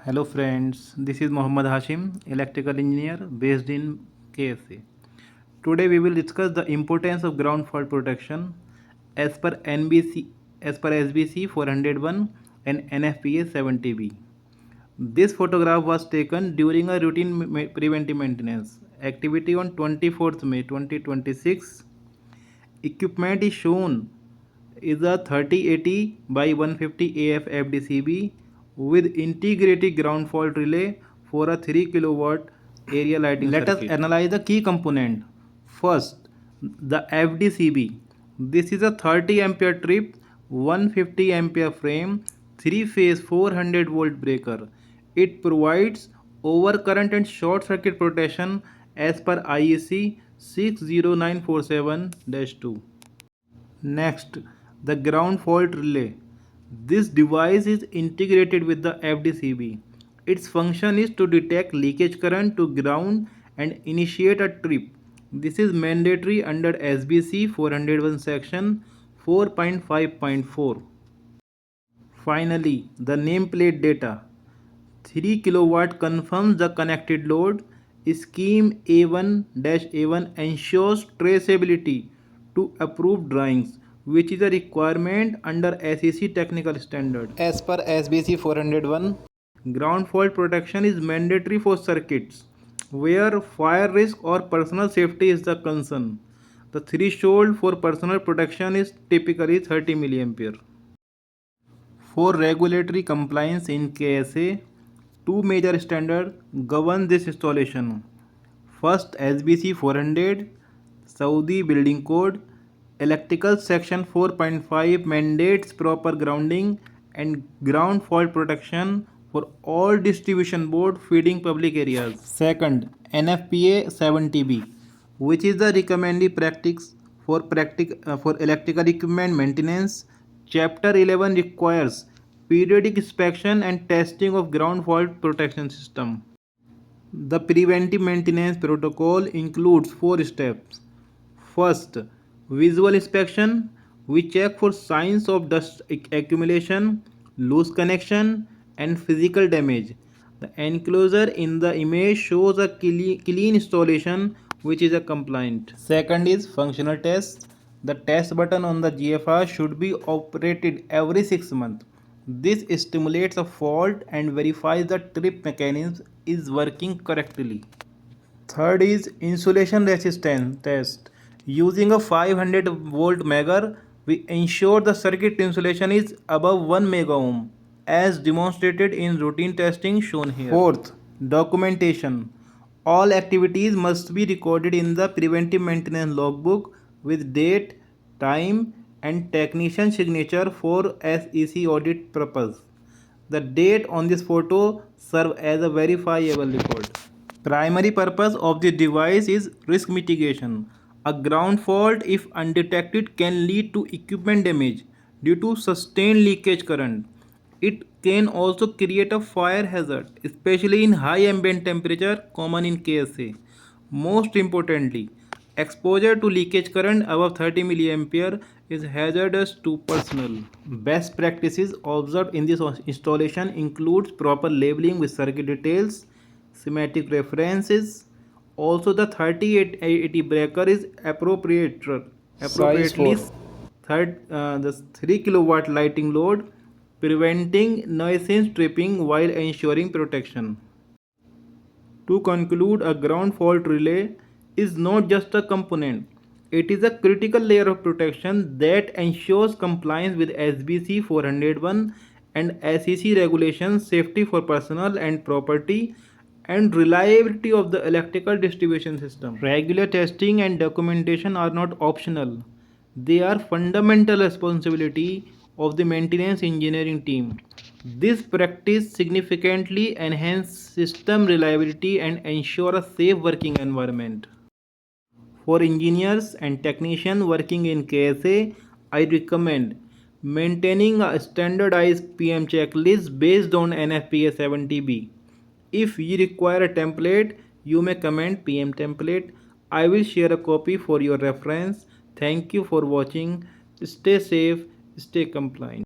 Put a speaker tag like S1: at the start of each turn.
S1: Hello friends, this is Mohammad Hashim, electrical engineer based in KSA. Today we will discuss the importance of ground fault protection as per SBC 401 and NFPA 70B. This photograph was taken during a routine preventive maintenance activity on 24th May 2026. Equipment is shown is a 3080 by 150 AF FDCB with integrated ground fault relay for a 3 kilowatt area lighting circuit. Let us analyze the key component. First, the FDCB. This is a 30 ampere trip, 150 ampere frame, 3 phase 400 volt breaker. It provides overcurrent and short circuit protection as per IEC 60947-2. Next, the ground fault relay. This device is integrated with the FDCB. Its function is to detect leakage current to ground and initiate a trip. This is mandatory under SBC 401 section 4.5.4. Finally, the nameplate data. 3 kilowatt confirms the connected load. Scheme A1-A1 ensures traceability to approved drawings, which is a requirement under SEC technical standard. As per SBC 401, ground fault protection is mandatory for circuits where fire risk or personal safety is the concern. The threshold for personal protection is typically 30 mA. For regulatory compliance in KSA, two major standards govern this installation. First, SBC 400, Saudi Building Code, Electrical Section 4.5 mandates proper grounding and ground fault protection for all distribution board feeding public areas. Second, NFPA 70B, which is the recommended practice for electrical equipment maintenance. Chapter 11 requires periodic inspection and testing of ground fault protection system. The preventive maintenance protocol includes 4 steps. First, visual inspection. We check for signs of dust accumulation, loose connection, and physical damage. The enclosure in the image shows a clean installation which is a compliant. Second is functional test. The test button on the GFR should be operated every 6 months. This stimulates a fault and verifies the trip mechanism is working correctly. Third is insulation resistance test. Using a 500 volt megger, we ensure the circuit insulation is above 1 mega ohm as demonstrated in routine testing shown here. Fourth, documentation. All activities must be recorded in the preventive maintenance logbook with date, time and technician signature for SEC audit purpose. The date on this photo serves as a verifiable record. Primary purpose of the device is risk mitigation. A ground fault, if undetected, can lead to equipment damage due to sustained leakage current. It can also create a fire hazard, especially in high ambient temperature common in KSA. Most importantly, exposure to leakage current above 30 mA is hazardous to personnel. Best practices observed in this installation includes proper labeling with circuit details, schematic references. Also, the 3080 breaker is appropriately the 3 kilowatt lighting load, preventing nuisance tripping while ensuring protection. To conclude, a ground fault relay is not just a component, it is a critical layer of protection that ensures compliance with SBC 401 and SEC regulations, safety for personnel and property, and reliability of the electrical distribution system. Regular testing and documentation are not optional. They are fundamental responsibility of the maintenance engineering team. This practice significantly enhances system reliability and ensure a safe working environment. For engineers and technicians working in KSA, I recommend maintaining a standardized PM checklist based on NFPA 70B. If you require a template, you may comment PM template. I will share a copy for your reference. Thank you for watching. Stay safe, stay compliant.